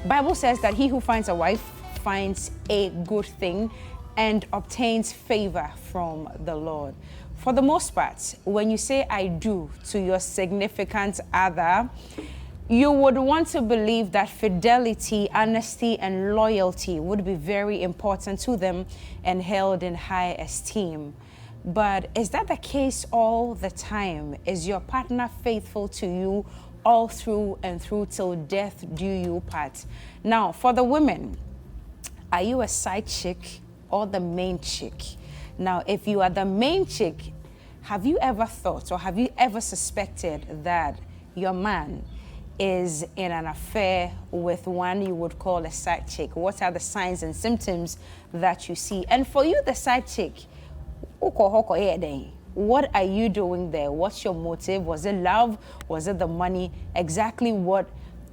Bible says that he who finds a wife finds a good thing and obtains favor from the Lord. For the most part, when you say I do to your significant other, you would want to believe that fidelity, honesty, and loyalty would be very important to them and held in high esteem. But is that the case all the time? Is your partner faithful to you all through and through till death do you part? Now, for the women, are you a side chick or the main chick? Now, if you are the main chick, have you ever thought or have you ever suspected that your man is in an affair with one you would call a side chick? What are the signs and symptoms that you see? And for you, the side chick, what are you doing there? What's your motive? Was it love? Was it the money? Exactly what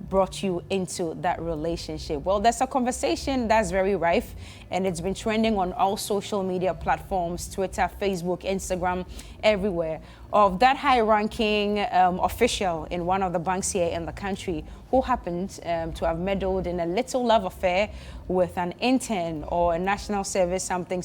brought you into that relationship? Well, there's a conversation that's very rife, and it's been trending on all social media platforms, Twitter, Facebook, Instagram, everywhere, of that high-ranking official in one of the banks here in the country who happened to have meddled in a little love affair with an intern or a national service something.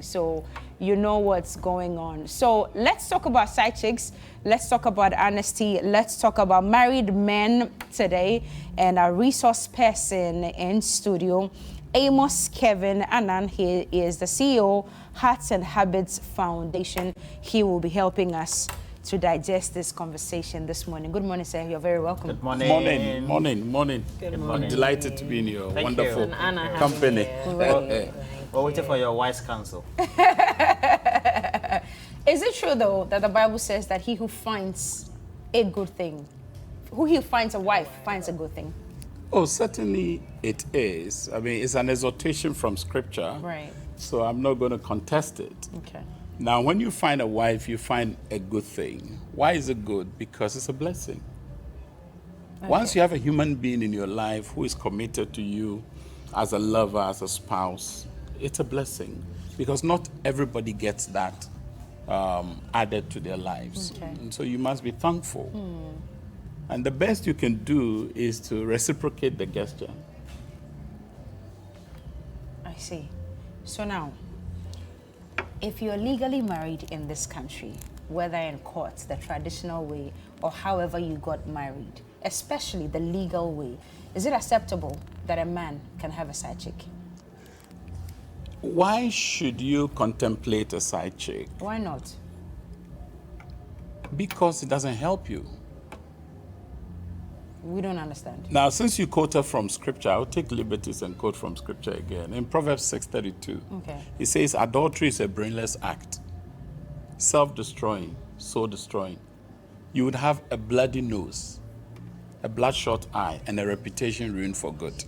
So you know what's going on. So let's talk about side chicks. Let's talk about honesty. Let's talk about married men today. And our resource person in studio, Amos Kevin Annan. He is the CEO, Hearts and Habits Foundation. He will be helping us to digest this conversation this morning. Good morning, sir. You're very welcome. Good morning. Morning. Good morning. I'm delighted to be in your Thank wonderful you. company. We're waiting for your wise counsel. Is it true, though, that the Bible says that he who finds a good thing, who he finds a wife, finds a good thing? Oh, certainly it is. I mean, it's an exhortation from Scripture. Right. So I'm not going to contest it. Okay. Now, when you find a wife, you find a good thing. Why is it good? Because it's a blessing. Okay. Once you have a human being in your life who is committed to you as a lover, as a spouse, it's a blessing. Because not everybody gets that added to their lives. Okay. And so you must be thankful. And the best you can do is to reciprocate the gesture. I see. So now, if you're legally married in this country, whether in court, the traditional way, or however you got married, especially the legal way, is it acceptable that a man can have a side chick? Why should you contemplate a side chick? Why not? Because it doesn't help you. We don't understand. Now, since you quoted from Scripture, I'll take liberties and quote from Scripture again. In Proverbs 6:32, it says, adultery is a brainless act, self-destroying, soul-destroying. You would have a bloody nose, a bloodshot eye, and a reputation ruined for good.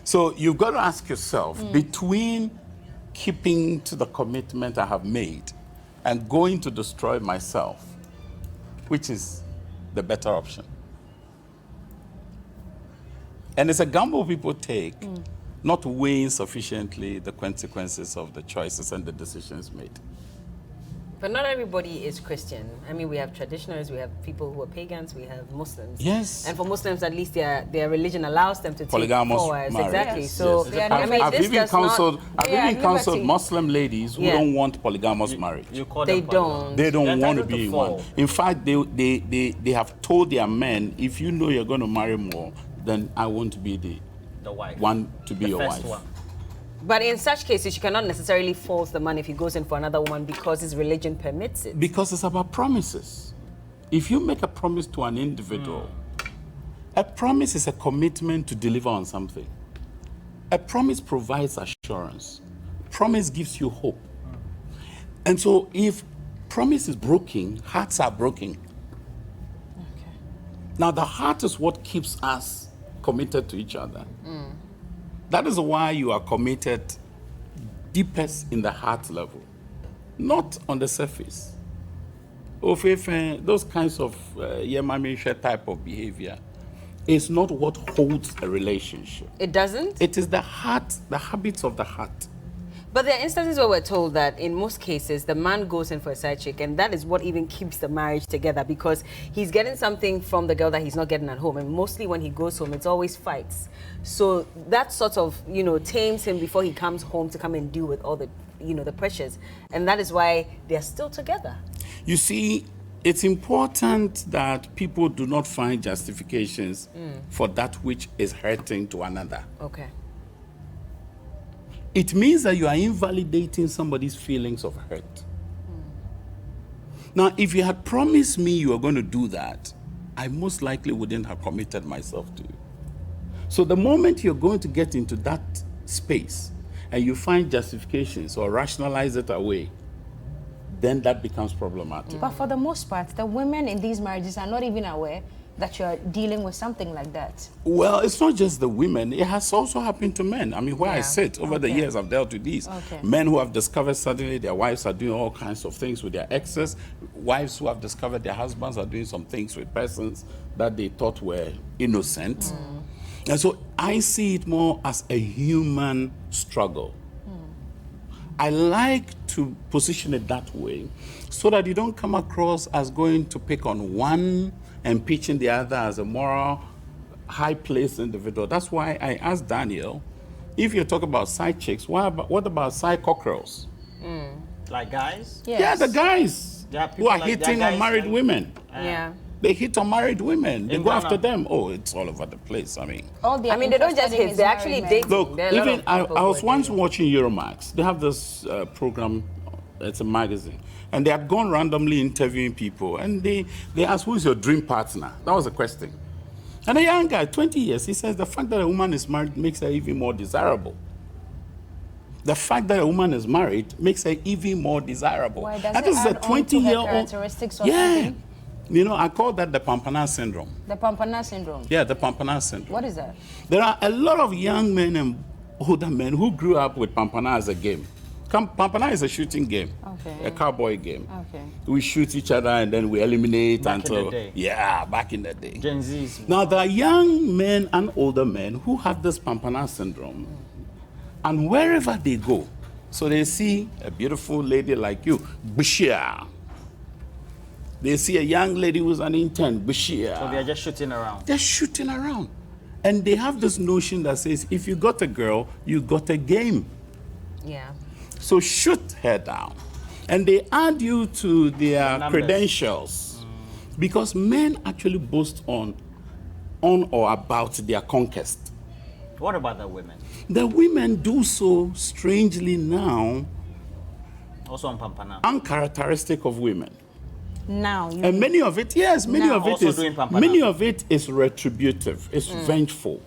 So you've got to ask yourself, between keeping to the commitment I have made and going to destroy myself, which is the better option? And it's a gamble people take, not weighing sufficiently the consequences of the choices and the decisions made. But not everybody is Christian. I mean, we have traditionalists, we have people who are pagans, we have Muslims. Yes. And for Muslims, at least their religion allows them to polygamous take forward. marriage. Exactly. Yes. So, Yes. I mean, I've this even does counseled, not... I've even counseled Muslim ladies who don't want polygamous marriage. You call They them don't. They don't They're want to entitled be to in fall. one. In fact, they have told their men, if you know you're going to marry more, then I want be the wife. one to be The your first wife. one. But in such cases, you cannot necessarily force the man if he goes in for another woman because his religion permits it. Because it's about promises. If you make a promise to an individual, a promise is a commitment to deliver on something. A promise provides assurance. Promise gives you hope. And so if promise is broken, hearts are broken. Okay. Now the heart is what keeps us committed to each other. That is why you are committed deepest in the heart level, not on the surface. Those kinds of yemamisha type of behavior is not what holds a relationship. It doesn't? It is the heart, the habits of the heart. But there are instances where we're told that in most cases, the man goes in for a side chick, and that is what even keeps the marriage together, because he's getting something from the girl that he's not getting at home. And mostly when he goes home, it's always fights. So that sort of, tames him before he comes home to come and deal with all the, the pressures. And that is why they're still together. You see, it's important that people do not find justifications for that which is hurting to another. Okay. It means that you are invalidating somebody's feelings of hurt. Now, if you had promised me you were going to do that, I most likely wouldn't have committed myself to you. So the moment you're going to get into that space and you find justifications or rationalize it away, then that becomes problematic. But for the most part, the women in these marriages are not even aware that you're dealing with something like that. Well, it's not just the women. It has also happened to men. I mean, where I sit, over the years, I've dealt with these. Men who have discovered suddenly their wives are doing all kinds of things with their exes. Wives who have discovered their husbands are doing some things with persons that they thought were innocent. And so I see it more as a human struggle. I like to position it that way so that you don't come across as going to pick on one and pitching the other as a moral, high-placed individual. That's why I asked Daniel, if you talk about side chicks, what about side cockerels? Like guys? Yes. Yeah, the guys who are hitting on married women. Yeah. They hit on married women. They In go Ghana. after them. Oh, it's all over the place. I mean, They don't just hit, they actually date. look, There are a lot even of I people who was are once dating. watching Euromax. They have this program, it's a magazine, and they had gone randomly interviewing people, and they asked, who is your dream partner? That was the question. And a young guy, 20 years, he says the fact that a woman is married makes her even more desirable. The fact that a woman is married makes her even more desirable. Why does And it this is a add on to her 20-year-old. characteristics or Yeah. something? I call that the pampana syndrome. The pampana syndrome. Yeah, the pampana syndrome. What is that? There are a lot of young men and older men who grew up with pampana as a game. Pampana is a shooting game, a cowboy game. Okay. We shoot each other and then we eliminate Back in until the day. yeah, back in the day. Gen Z's. Now there are young men and older men who have this pampana syndrome, and wherever they go, so they see a beautiful lady like you, Bashir. They see a young lady who's an intern, Bashir. So they're just shooting around. They're shooting around. And they have this notion that says, if you got a girl, you got a game. Yeah. So shoot her down. And they add you to their numbers. credentials. Because men actually boast on or about their conquest. What about the women? The women do so strangely now, Also on Pampana. uncharacteristic of women. Now, you And many of it, yes, many Now. of it Also is doing pampana. many of it is retributive, it's vengeful.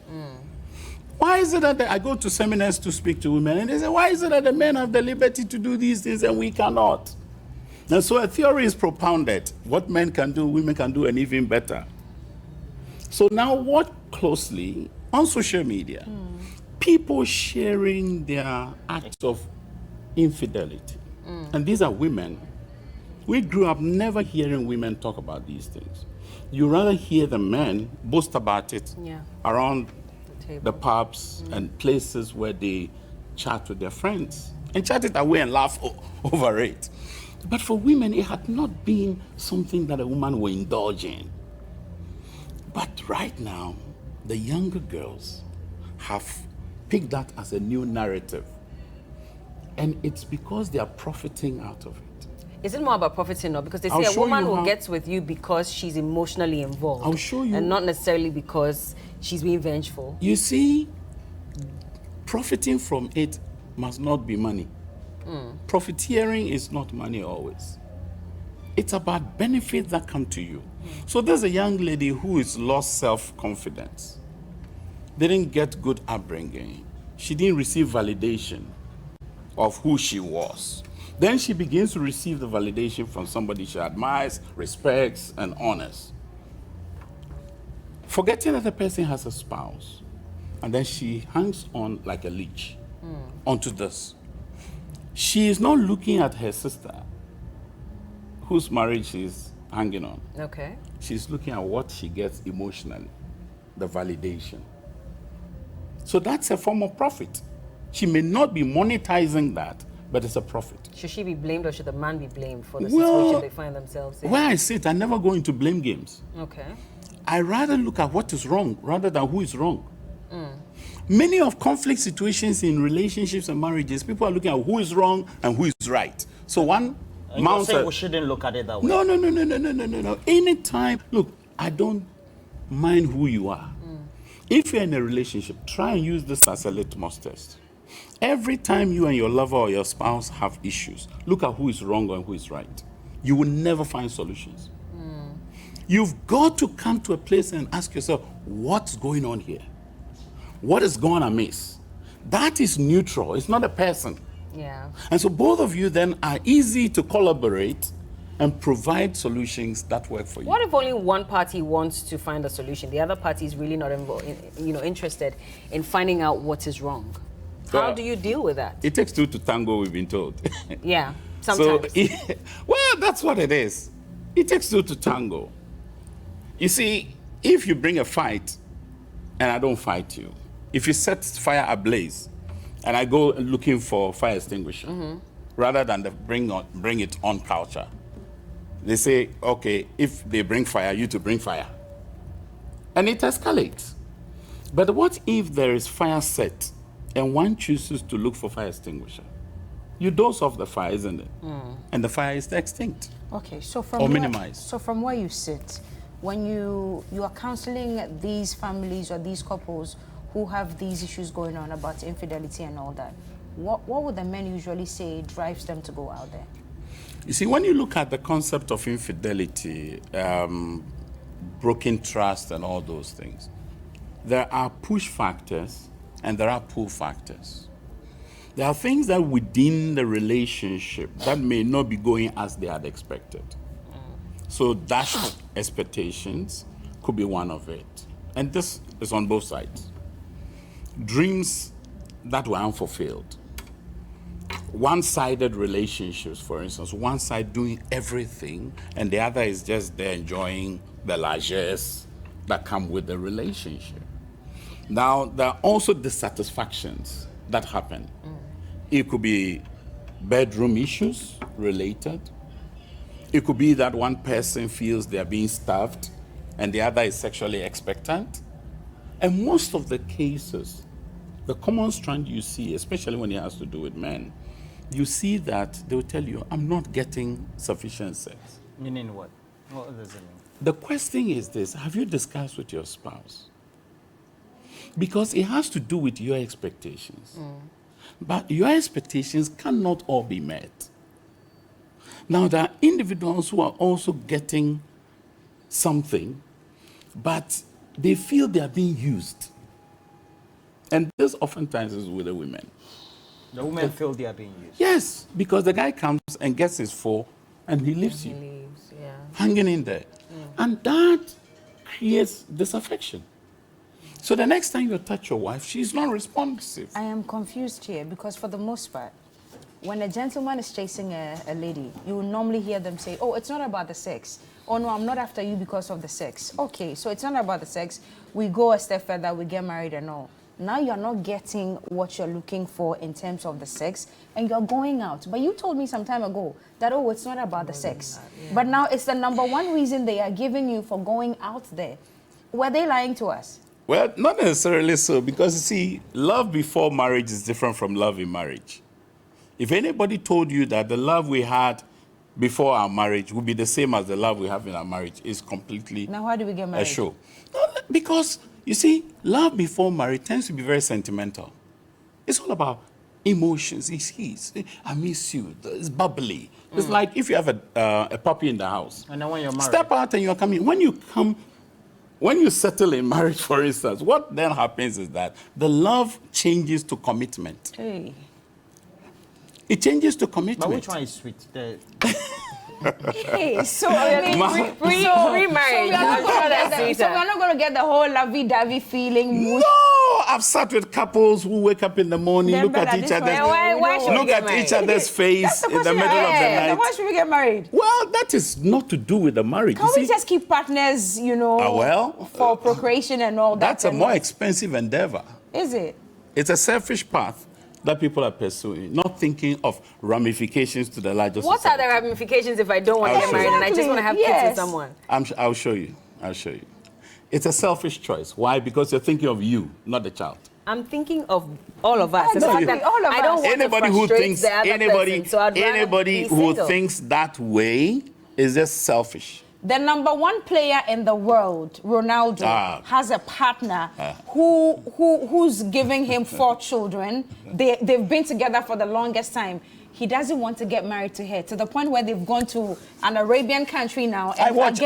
Why is it that I go to seminars to speak to women and they say, why is it that the men have the liberty to do these things and we cannot? And so a theory is propounded. What men can do, women can do, and even better. So now watch closely on social media. People sharing their acts of infidelity. And these are women. We grew up never hearing women talk about these things. You rather hear the men boast about it around the pubs and places where they chat with their friends and chat it away and laugh over it. But for women, it had not been something that a woman will indulge in. But right now, the younger girls have picked that as a new narrative. And it's because they are profiting out of it. Is it more about profiting or because they I'll say a show woman you will how- get with you because she's emotionally involved? I'll show you. And not necessarily because she's being vengeful. You see, profiting from it must not be money. Profiteering is not money always. It's about benefits that come to you. So there's a young lady who is lost self-confidence. Didn't get good upbringing. She didn't receive validation of who she was. Then she begins to receive the validation from somebody she admires, respects, and honors. Forgetting that the person has a spouse. And then she hangs on like a leech onto this. She is not looking at her sister, whose marriage she's hanging on. Okay. She's looking at what she gets emotionally, the validation. So that's a form of profit. She may not be monetizing that, but it's a profit. Should she be blamed or should the man be blamed for the Well, situation they find themselves in? Where I sit, I never go into blame games. Okay. I rather look at what is wrong rather than who is wrong. Many of conflict situations in relationships and marriages, people are looking at who is wrong and who is right. So one And you're saying we shouldn't look at it that way. No. Anytime, look, I don't mind who you are. If you're in a relationship, try and use this as a litmus test. Every time you and your lover or your spouse have issues, look at who is wrong and who is right. You will never find solutions. You've got to come to a place and ask yourself, what's going on here? What is going amiss? That is neutral. It's not a person. Yeah. And so both of you then are easy to collaborate and provide solutions that work for you. What if only one party wants to find a solution? The other party is really not interested in finding out what is wrong. How Well, do you deal with that? It takes two to tango, we've been told. Yeah, sometimes. So, well, that's what it is. It takes two to tango. You see, if you bring a fight and I don't fight you, if you set fire ablaze and I go looking for fire extinguisher, rather than bring it on culture, they say, okay, if they bring fire, you to bring fire. And it escalates. But what if there is fire set and one chooses to look for fire extinguisher? You dose off the fire, isn't it? And the fire is extinct. Okay, so from Or where, minimized. So from where you sit, when you are counseling these families or these couples who have these issues going on about infidelity and all that, what would the men usually say drives them to go out there? You see, when you look at the concept of infidelity, broken trust and all those things, there are push factors and there are pull factors. There are things that within the relationship that may not be going as they had expected. So dashed expectations could be one of it. And this is on both sides. Dreams that were unfulfilled. One-sided relationships, for instance, one side doing everything and the other is just there enjoying the largesse that come with the relationship. Now, there are also dissatisfactions that happen. It could be bedroom issues related. It could be that one person feels they are being starved and the other is sexually expectant. And most of the cases, the common strand you see, especially when it has to do with men, you see that they will tell you, I'm not getting sufficient sex. Meaning what? What does it mean? The question is this, have you discussed with your spouse? Because it has to do with your expectations. But your expectations cannot all be met. Now, there are individuals who are also getting something, but they feel they are being used. And this oftentimes is with the women. The women feel they are being used. Yes, because the guy comes and gets his full and he leaves you, Yeah. hanging in there. And that creates disaffection. So the next time you touch your wife, she's not responsive. I am confused here because for the most part, when a gentleman is chasing a lady, you will normally hear them say, oh, it's not about the sex. Oh, no, I'm not after you because of the sex. Okay, so it's not about the sex. We go a step further, we get married and all. Now you're not getting what you're looking for in terms of the sex and you're going out. But you told me some time ago that, oh, it's not about the sex. But now it's the number one reason they are giving you for going out there. Were they lying to us? Well, not necessarily so, because you see, love before marriage is different from love in marriage. If anybody told you that the love we had before our marriage would be the same as the love we have in our marriage, is completely Now why do we get married? a show. No, because, you see, love before marriage tends to be very sentimental. It's all about emotions. I miss you. It's bubbly. It's like if you have a puppy in the house. And then when you're married. Step out and you're coming. When you settle in marriage, for instance, what then happens is that the love changes to commitment. Hey. It changes to commitment. But which one is sweet? Hey, so I mean, Remarriage. so we're not going to get the whole lovey-dovey feeling. No, I've sat with couples who wake up in the morning, Then look at brother, each this other's, one- Why should we look get at each married? other's face in the middle of the Then why night. should we get married? Well, that is not to do with the marriage. Can You we see, just keep partners, for procreation and all that? that's a more expensive endeavor. Is it? It's a selfish path. that people are pursuing, not thinking of ramifications to the larger What society. are the ramifications if I don't want to I'll get show married you. and I just want to have kids with Yes. someone? I'll show you. I'll show you. It's a selfish choice. Why? Because you're thinking of you, not the child. I'm thinking of all of us. Exactly, The fact that all of I don't us. want Anybody to who frustrate thinks the other person, so I'd rather anybody be who single. thinks that way is just selfish. The number one player in the world, Ronaldo, has a partner who's giving him 4 children. They've been together for the longest time. He doesn't want to get married to her, to the point where they've gone to an Arabian country now. And against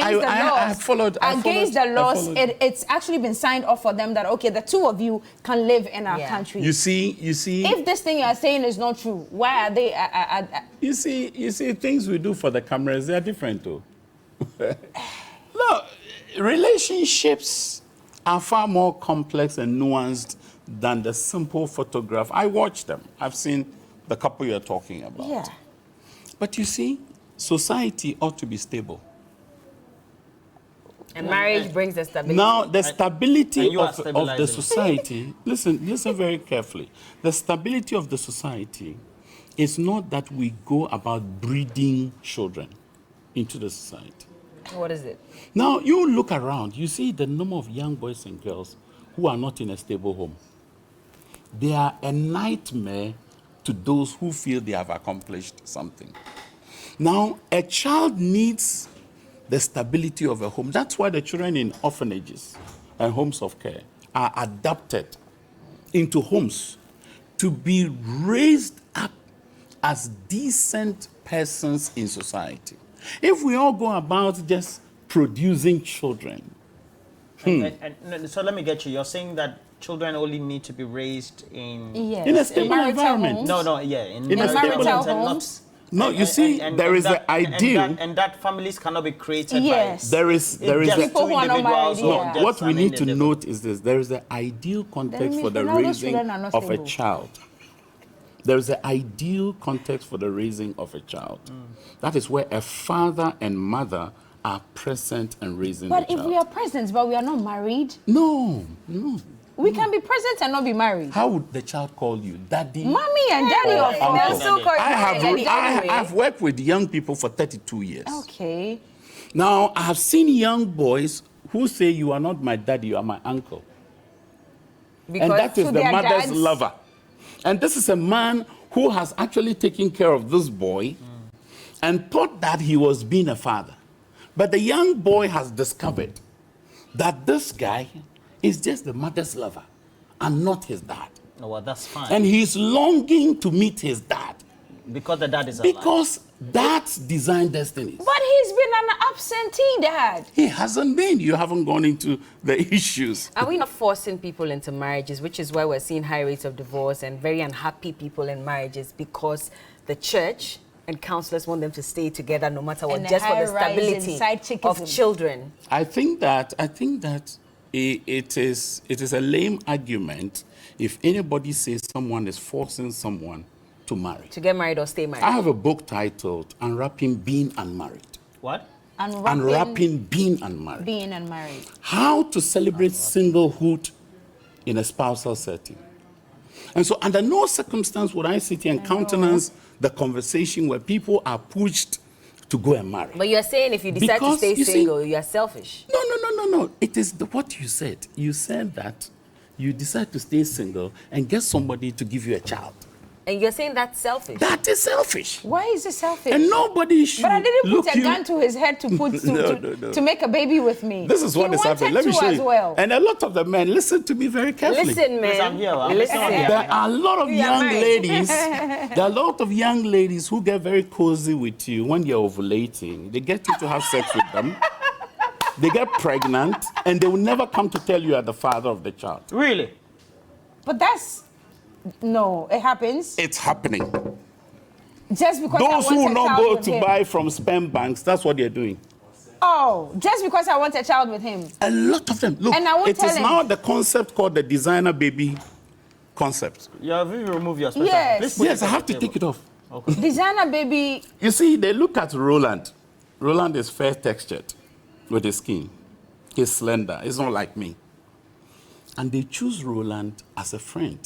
the laws, it's actually been signed off for them that, okay, the 2 of you can live in our country. You see. If this thing you are saying is not true, why are they? You see, things we do for the cameras, they are different too. No, relationships are far more complex and nuanced than the simple photograph. I watch them. I've seen the couple you're talking about. Yeah. But you see, society ought to be stable. And marriage brings the stability. Now, the stability you are of the stabilizing. society, listen very carefully. The stability of the society is not that we go about breeding children into the society. What is it? Now, you look around, you see the number of young boys and girls who are not in a stable home. They are a nightmare to those who feel they have accomplished something. Now, a child needs the stability of a home. That's why the children in orphanages and homes of care are adopted into homes to be raised up as decent persons in society. If we all go about just producing children. So let me get you. You're saying that children only need to be raised in... Yes. In a stable marital environment. homes. No, yeah. In a stable marital environment. homes. No, you see, there is the ideal. And that families cannot be created Yes. There is just a, People who are not married, no, yeah. what we need to note is this. There is an ideal context means for the Ronaldo's raising children are not of a stable. child. There is an ideal context for the raising of a child. That is where a father and mother are present and raising But the if child. we are present, but we are not married, No. we can be present and not be married. How would the child call you? Daddy? Mommy and daddy, of uncle. course. They'll still call you daddy anyway. I've worked with young people for 32 years. Okay. Now, I have seen young boys who say, you are not my daddy, you are my uncle. Because And that is to the their mother's dads. lover. And this is a man who has actually taken care of this boy and thought that he was being a father. But the young boy has discovered that this guy is just the mother's lover and not his dad. Oh, well, that's fine. And he's longing to meet his dad because the dad is alive. because that's designed destinies. But he's been an absentee dad. He hasn't been. You haven't gone into the issues. Are we not forcing people into marriages, which is why we're seeing high rates of divorce and very unhappy people in marriages because the church and counselors want them to stay together no matter what, And the just for the high rise in stability sidechickism. of children? I think that it is a lame argument if anybody says someone is forcing someone to marry. To get married or stay married. I have a book titled Unwrapping Being Unmarried. What? Unwrapping Being Unmarried. Being unmarried. How to celebrate singlehood in a spousal setting. And so under no circumstance would I sit here and countenance the conversation where people are pushed to go and marry. But you're saying if you decide Because, to stay you see- single, you're selfish. No. It is what you said. You said that you decide to stay single and get somebody to give you a child. And you're saying that's selfish. That is selfish. Why is it selfish? And nobody should But I didn't look put a you... gun to his head to put No. to make a baby with me. This is what he is happening. wanted Let me to show as you. well. And a lot of the men, listen to me very carefully. Listen, man. Yes, I'm here. I'm Listen. listening. There are a lot of You are young married. ladies. There are a lot of young ladies who get very cozy with you when you're ovulating. They get you to have sex with them. They get pregnant, and they will never come to tell you are the father of the child. Really? But that's no, it happens. It's happening. Just because Those I who want will a not child go with to him. buy from sperm banks, that's what they're doing. Oh, just because I want a child with him. A lot of them. Look, And I won't it tell is him. now the concept called the designer baby concept. You have you remove your special. Yes. Please put Yes, it I on have the to table. take it off. Designer baby. You see, they look at Roland. Roland is fair textured with his skin. He's slender. He's not like me. And they choose Roland as a friend.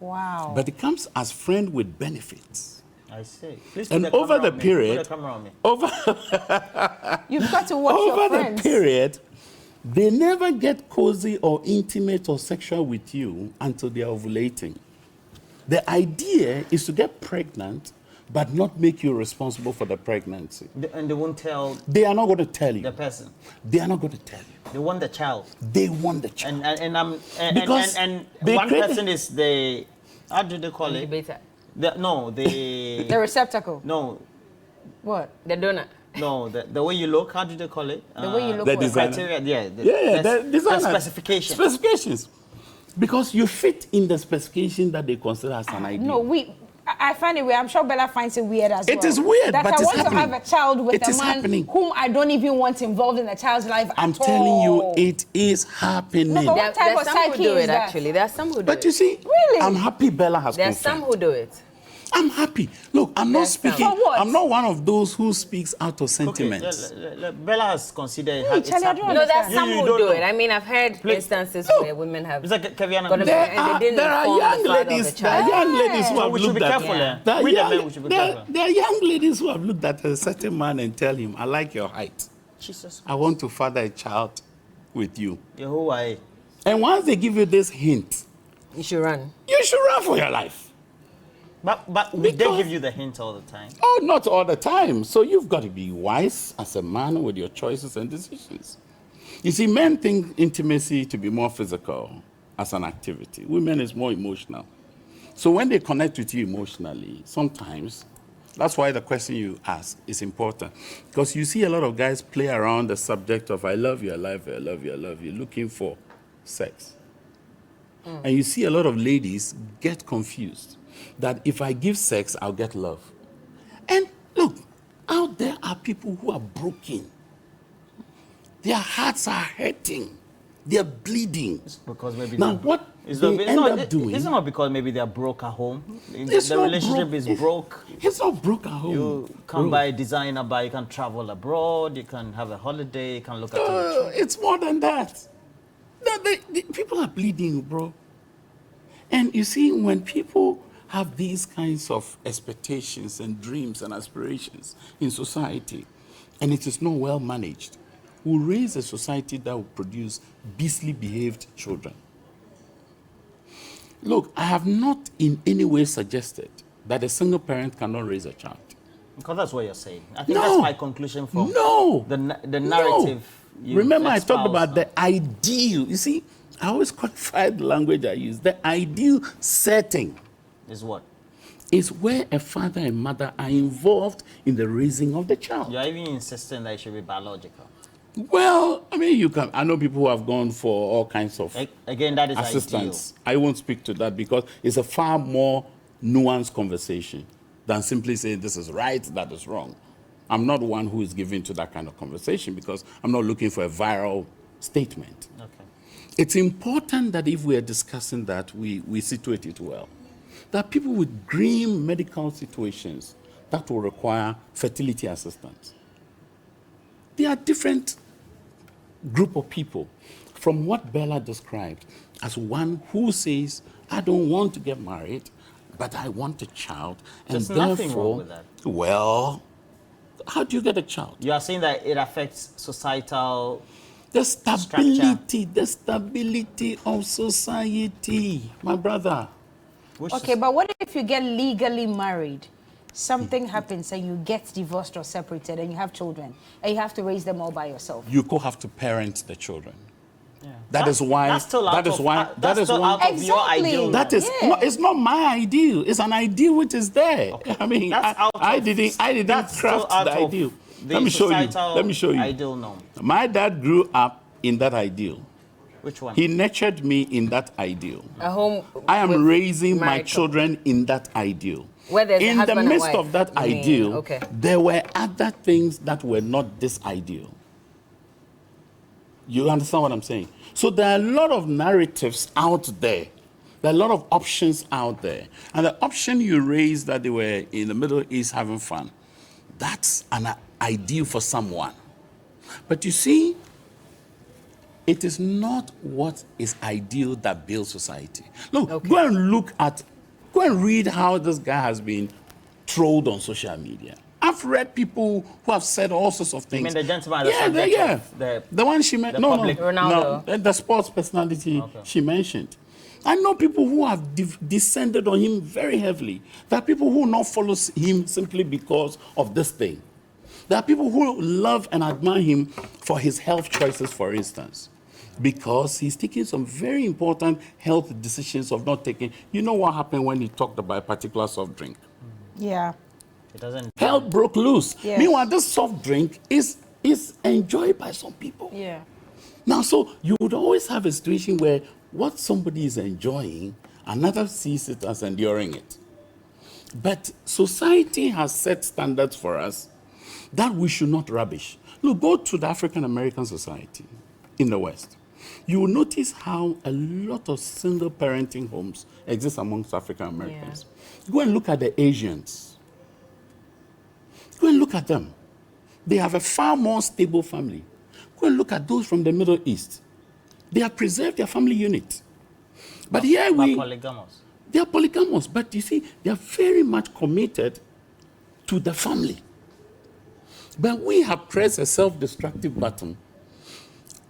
Wow. But it comes as friend with benefits. I see. Please And put the over camera the on me. period, Put the camera on me. You've got to watch your over the friends. period, they never get cozy or intimate or sexual with you until they are ovulating. The idea is to get pregnant, but not make you responsible for the pregnancy. And they won't tell They are not going to tell you. the person. They are not going to tell you. They want the child. They want the child. Because And they one created- person is the, how do they call it? Incubator. The receptacle. No, What? The donor. no, the way you look, how do they call it? The way you look. The what? design. Criteria, yeah. The designer. Specification. Specifications. Because you fit in the specification that they consider as an ideal. No, I find it weird. I'm sure Bella finds it weird as well. It is weird, that but I it's want happening. to have a child with It a is man happening. whom I don't even want involved in the child's life I'm at telling you, all. it is happening. No, but There, what type there's of some who psyche do is it, that? actually. There are some who do But it. you see, Really? I'm happy Bella has There's some confirmed. who do it. I'm happy. Look, I'm not There's some. speaking. For what? I'm not one of those who speaks out of Okay, sentiments. Bella has considered Hey, it's Charlie, I don't happening. No, there's understand. some You who don't do know. it. I mean, I've heard Please. instances Look. where women have It's like Kaviana. got a There and they didn't are inform young the father of ladies. the There are child. young ladies who So have we should looked be at. careful, Yeah. There are We the young- men, we should be careful. there are young ladies who have looked at a certain man and tell him, "I like your height. Jesus. I want to father a child with you." Yehovah. And once they give you this hint, You should run. you should run for your life. But we Because- they give you the hint all the time. Oh, not all the time. So you've got to be wise as a man with your choices and decisions. You see, men think intimacy to be more physical as an activity. Women is more emotional. So when they connect with you emotionally, sometimes, that's why the question you ask is important. Because you see a lot of guys play around the subject of I love you, I love you, I love you, I love you, looking for sex. And you see a lot of ladies get confused that if I give sex, I'll get love. And look, out there are people who are broken. Their hearts are hurting. They're bleeding. Because maybe Now, they're- what it's they not, end up doing... It's not because maybe they're broke at home. It's The not relationship broke. is broke. It's not broke at home. You can bro. buy designer, but you can travel abroad. You can have a holiday. You can look at it. It's more than that. The people are bleeding, bro. And you see, when people have these kinds of expectations and dreams and aspirations in society, and it is not well managed, we'll raise a society that will produce beastly behaved children. Look, I have not in any way suggested that a single parent cannot raise a child. Because that's what you're saying. I think No. that's my conclusion from No. the narrative. No. you Remember, I talked espoused about now. the ideal. You see, I always qualify the language I use. The ideal setting Is what? is where a father and mother are involved in the raising of the child. You're even insisting that it should be biological. Well, I mean, you can. I know people who have gone for all kinds of Again, that is assistance. I won't speak to that because it's a far more nuanced conversation than simply saying this is right, that is wrong. I'm not one who is given to that kind of conversation because I'm not looking for a viral statement. ideal. Okay. It's important that if we are discussing that, we situate it well. There are people with grim medical situations that will require fertility assistance. There are different group of people from what Bella described as one who says, I don't want to get married, but I want a child. And There's nothing therefore, wrong with that. Well, how do you get a child? You are saying that it affects societal. The stability of society, my brother. Okay, but what if you get legally married? Something happens and you get divorced or separated and you have children and you have to raise them all by yourself. You could have to parent the children. Yeah. That is why. That's still out that is of, why. that's That is still why. out of your Exactly. ideal. That is. Yeah. No, it's not my ideal. It's an ideal which is there. I mean, That's out I of- didn't that's still craft out the of ideal. the Let me show you. societal Let me show you. Ideal norm. My dad grew up in that ideal. Which one? He nurtured me in that ideal. A home. I with am raising my married couple. children in that ideal. Where there's a In the husband and midst wife, of that you mean, ideal, okay. there were other things that were not this ideal. You understand what I'm saying? So there are a lot of narratives out there. There are a lot of options out there. And the option you raised that they were in the Middle East having fun, that's an ideal for someone. But you see, it is not what is ideal that builds society. Look, go and read how this guy has been trolled on social media. I've read people who have said all sorts of things. You mean the gentleman at the subject of the one she mentioned? No, Ronaldo. The sports personality she mentioned. I know people who have descended on him very heavily. There are people who not follow him simply because of this thing. There are people who love and admire him for his health choices, for instance, because he's taking some very important health decisions of not taking. You know what happened when he talked about a particular soft drink? Yeah. It doesn't. Hell broke loose. Yes. Meanwhile, this soft drink is enjoyed by some people. Yeah. Now, so you would always have a situation where what somebody is enjoying, another sees it as enduring it. But society has set standards for us that we should not rubbish. Look, go to the African American society in the West. You will notice how a lot of single parenting homes exist amongst African Americans. Yeah. Go and look at the Asians. Go and look at them. They have a far more stable family. Go and look at those from the Middle East. They have preserved their family unit. But here we... polygamous. They are polygamous, but you see, they are very much committed to the family. But we have pressed a self-destructive button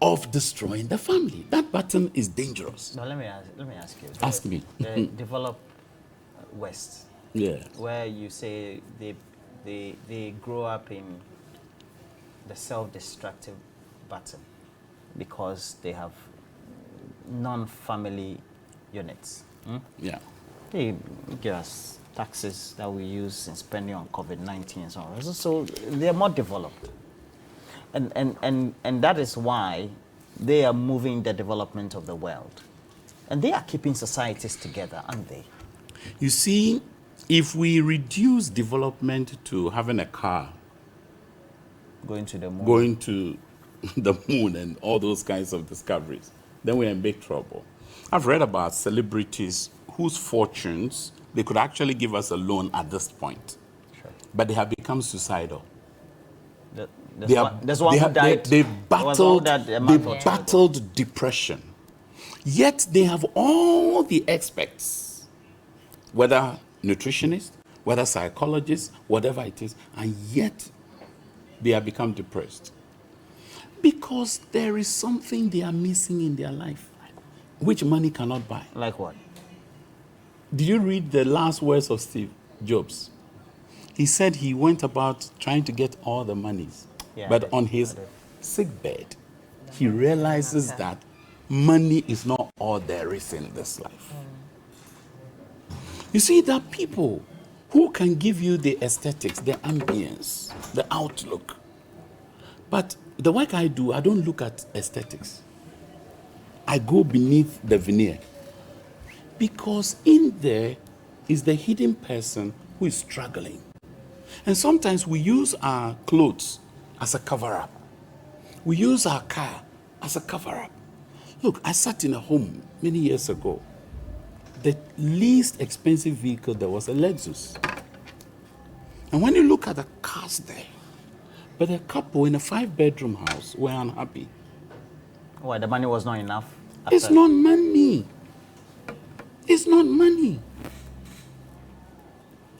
of destroying the family. That button is dangerous. Now let me ask you. Ask me. The developed West, Yeah. where you say they grow up in the self-destructive button because they have non-family units. Yeah. They give us taxes that we use in spending on COVID-19 and so on. So they're more developed. And that is why they are moving the development of the world. And they are keeping societies together, aren't they? You see, if we reduce development to having a car, Going to the moon. going to the moon and all those kinds of discoveries, then we're in big trouble. I've read about celebrities whose fortunes, they could actually give us a loan at this point. Sure. But they have become suicidal. There's one who died. They battled battled depression. Yet they have all the experts, whether nutritionists, whether psychologists, whatever it is, and yet they have become depressed. Because there is something they are missing in their life, which money cannot buy. Like what? Did you read the last words of Steve Jobs? He said he went about trying to get all the monies. Yeah, but on his sick bed, he realizes that money is not all there is in this life. You see, there are people who can give you the aesthetics, the ambience, the outlook. But the work I do, I don't look at aesthetics. I go beneath the veneer. Because in there is the hidden person who is struggling. And sometimes we use our clothes as a cover-up. We use our car as a cover-up. Look, I sat in a home many years ago. The least expensive vehicle there was a Lexus. And when you look at the cars there, but a couple in a 5-bedroom house were unhappy. Why, the money was not enough? It's not money. It's not money.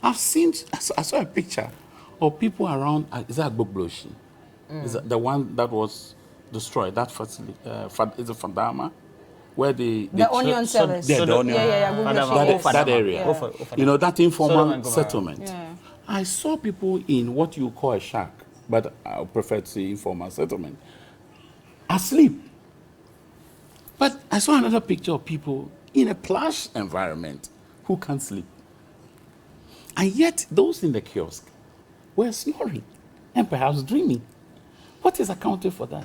I saw a picture of people around, is that Bogbloshi? Is that the one that was destroyed, that facility, is it Fandama? Where the onion sellers. The onion. That area. Yeah. You know, that informal Solomon settlement. Yeah. I saw people in what you call a shack, but I prefer to say informal settlement, asleep. But I saw another picture of people in a plush environment who can't sleep. And yet, those in the kiosk were snoring and perhaps dreaming. What is accounted for that?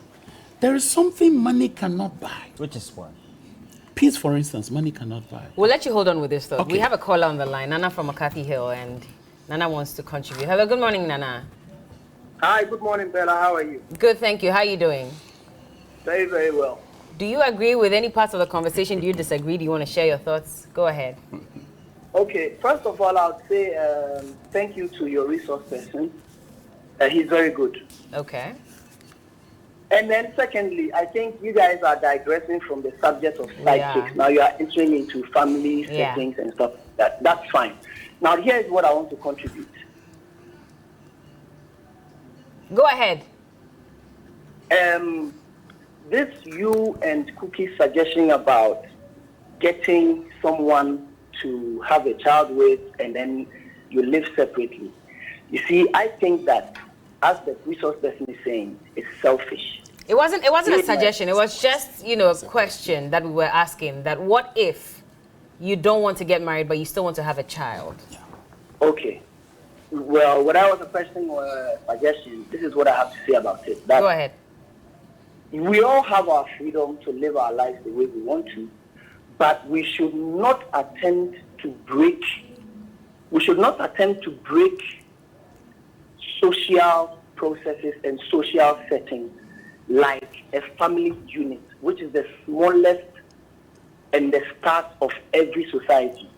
There is something money cannot buy. Which is what? Peace, for instance, money cannot buy. We'll let you hold on with this thought. Okay. We have a caller on the line, Nana from McCarthy Hill, and Nana wants to contribute. Hello, good morning, Nana. Hi, good morning, Bella. How are you? Good, thank you. How are you doing? Very, very well. Do you agree with any parts of the conversation? Do you disagree? Do you want to share your thoughts? Go ahead. Okay, first of all, I would say thank you to your resource person. He's very good. Okay. And then secondly, I think you guys are digressing from the subject of side Yeah. chicks. Now you are entering into family Yeah. settings and stuff like that. That's fine. Now here is what I want to contribute. Go ahead. This you and Cookie's suggestion about getting someone to have a child with and then you live separately. You see, I think that, as the resource person is saying, it's selfish. It wasn't a suggestion. It was just, you know, a question that we were asking, that what if you don't want to get married but you still want to have a child? Okay. Well, without was a question or a suggestion, this is what I have to say about it. That Go ahead. we all have our freedom to live our lives the way we want to, but we should not attempt to break social processes and social settings like a family unit, which is the smallest and the start of every society.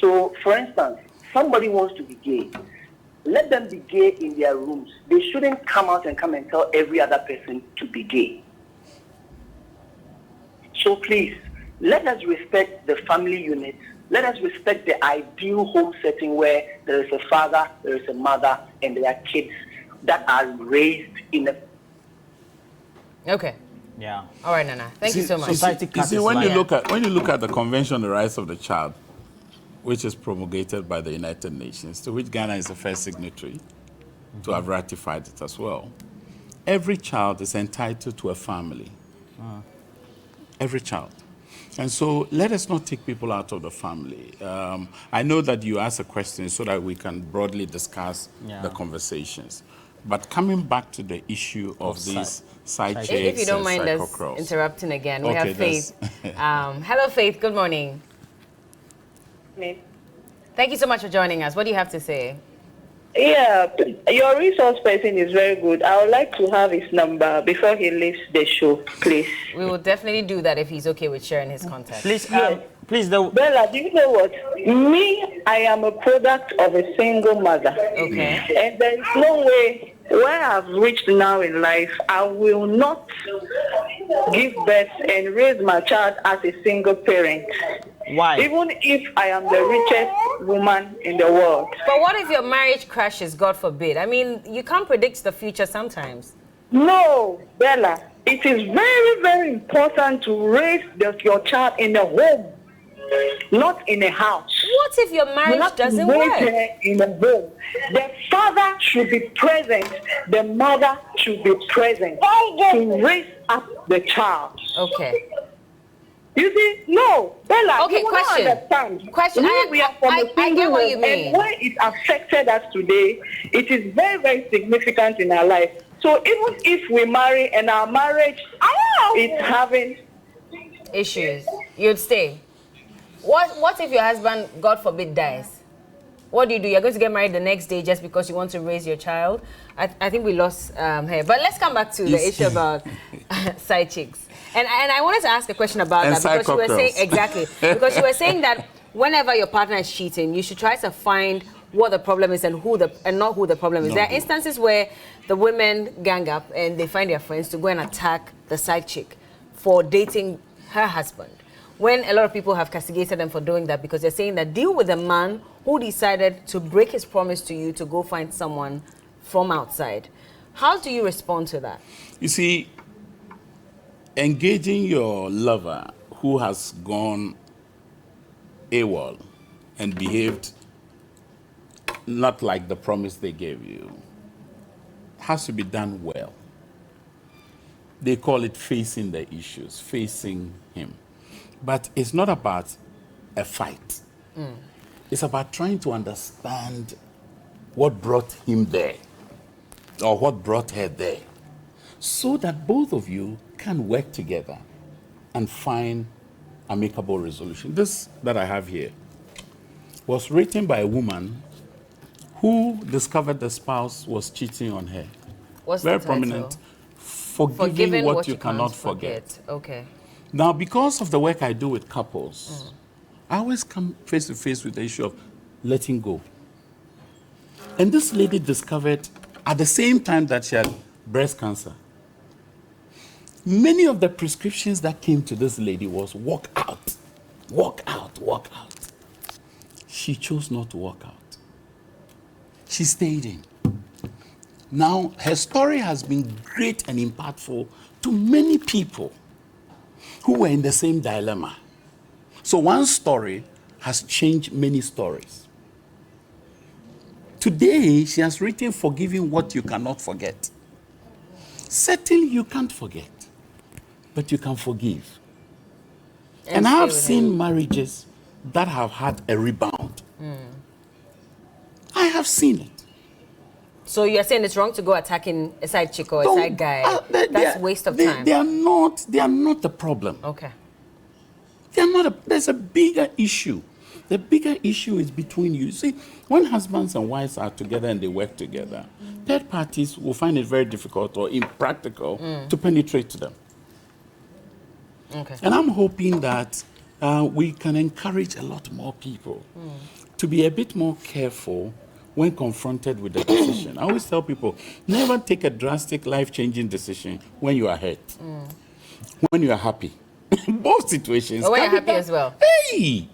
So, for instance, somebody wants to be gay. Let them be gay in their rooms. They shouldn't come out and tell every other person to be gay. So please, let us respect the family unit. Let us respect the ideal home setting where there is a father, there is a mother, and there are kids that are raised in a... Okay. Yeah. All right, Nana. Thank you so much. Society You see, cuts when its you line. look at the Convention on the Rights of the Child, which is promulgated by the United Nations, to which Ghana is the first signatory to have ratified it as well, every child is entitled to a family. Every child. And so let us not take people out of the family. I know that you asked a question so that we can broadly discuss the conversations. But coming back to the issue of these side chicks If you don't and mind us psychocross. interrupting again, we Okay, have Faith. Hello, Faith. Good morning. Thank you so much for joining us. What do you have to say? Yeah, your resource person is very good. I would like to have his number before he leaves the show, please. We will definitely do that if he's okay with sharing his contact. Please, Yes. please, Bella, do you know what? Me, I am a product of a single mother. Okay. And there is no way, where I've reached now in life, I will not give birth and raise my child as a single parent. why? Even if I am the richest woman in the world. But what if your marriage crashes, God forbid? I mean, you can't predict the future sometimes. No, Bella, it is very, very important to raise your child in a home, not in a house. What if your marriage Not doesn't raise work? her in a home. The father should be present. The mother should be present to raise up the child. Okay. You see, no, Bella, Okay, you will question. not understand. Question. We are from a I single get what you home, mean. and where it affected us today, it is very, very significant in our life. So even if we marry and our marriage is having Issues. You'd stay. What if your husband, God forbid, dies? What do? You're going to get married the next day just because you want to raise your child? I think we lost her. But let's come back to the issue about side chicks. And I wanted to ask a question about And that because you were saying psychocross. exactly because you were saying that whenever your partner is cheating, you should try to find what the problem is and not who the problem is. Not There are who. instances where the women gang up and they find their friends to go and attack the side chick for dating her husband. When a lot of people have castigated them for doing that because they're saying that deal with a man who decided to break his promise to you to go find someone from outside. How do you respond to that? You see, engaging your lover who has gone AWOL and behaved not like the promise they gave you has to be done well. They call it facing the issues, facing him. But it's not about a fight. It's about trying to understand what brought him there or what brought her there, so that both of you can work together and find amicable resolution. This that I have here was written by a woman who discovered the spouse was cheating on her. What's Very the title? prominent. Forgiving what you cannot forget. Okay. Now, because of the work I do with couples, I always come face to face with the issue of letting go. And this lady discovered at the same time that she had breast cancer. Many of the prescriptions that came to this lady was walk out, walk out, walk out. She chose not to walk out. She stayed in. Now, her story has been great and impactful to many people who were in the same dilemma. So one story has changed many stories. Today, she has written Forgiving What You Cannot Forget. Certainly, you can't forget, but you can forgive. And I have seen marriages that have had a rebound. I have seen it. So you're saying it's wrong to go attacking a side chick or a side guy? That's waste of time. They are not the problem. Okay. They are not. There's a bigger issue. The bigger issue is between you. See, when husbands and wives are together and they work together, third parties will find it very difficult or impractical to penetrate to them. Okay. And I'm hoping that we can encourage a lot more people to be a bit more careful when confronted with the decision. I always tell people, never take a drastic, life-changing decision when you are hurt. When you are happy. Both situations. Or when you're happy as well. Hey!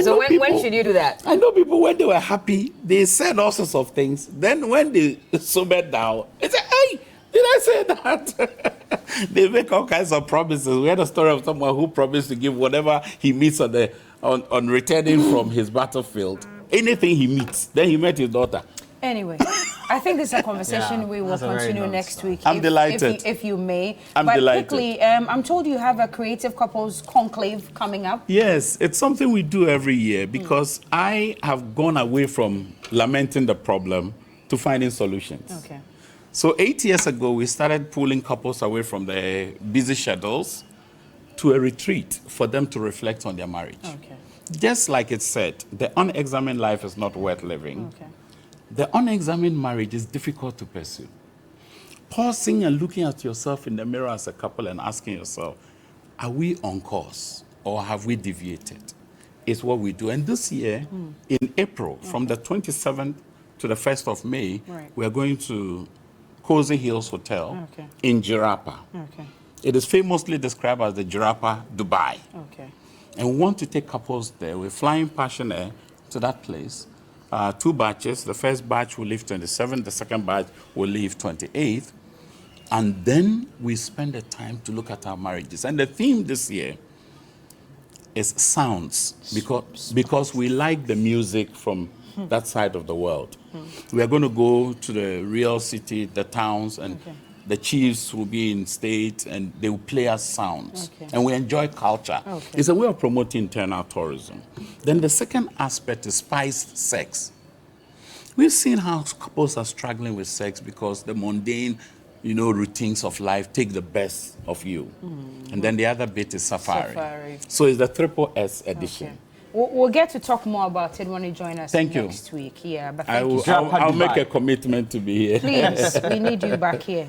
So when should you do that? I know people, when they were happy, they said all sorts of things. Then when they sobered down, they say, hey, did I say that? They make all kinds of promises. We had a story of someone who promised to give whatever he meets on returning from his battlefield. Anything he meets. Then he met his daughter. Anyway, I think this is a conversation we will continue next week. I'm delighted. If you may. I'm delighted. Quickly, I'm told you have a creative couples conclave coming up. Yes, it's something we do every year because I have gone away from lamenting the problem to finding solutions. Okay. So 8 years ago, we started pulling couples away from their busy schedules to a retreat for them to reflect on their marriage. Okay. Just like it said, the unexamined life is not worth living. Okay. The unexamined marriage is difficult to pursue. Pausing and looking at yourself in the mirror as a couple and asking yourself, are we on course or have we deviated? Is what we do. And this year, in April, from the 27th to the 1st of May, we're going to Cozy Hills Hotel in Jirapa. Okay. It is famously described as the Jirapa Dubai. Okay. And we want to take couples there. We're flying Passion Air to that place. 2 batches. The first batch will leave 27th. The second batch will leave 28th. And then we spend the time to look at our marriages. And the theme this year is sounds, because we like the music from that side of the world. We are going to go to the real city, the towns, and the chiefs will be in state and they will play us sounds. And we enjoy culture. It's a way of promoting internal tourism. Then the second aspect is spiced sex. We've seen how couples are struggling with sex because the mundane, routines of life take the best of you. And then the other bit is safari. So it's the triple S edition. Okay. We'll get to talk more about it when you join us next week. Yeah, but thank you. I'll make a commitment to be here. Please, we need you back here.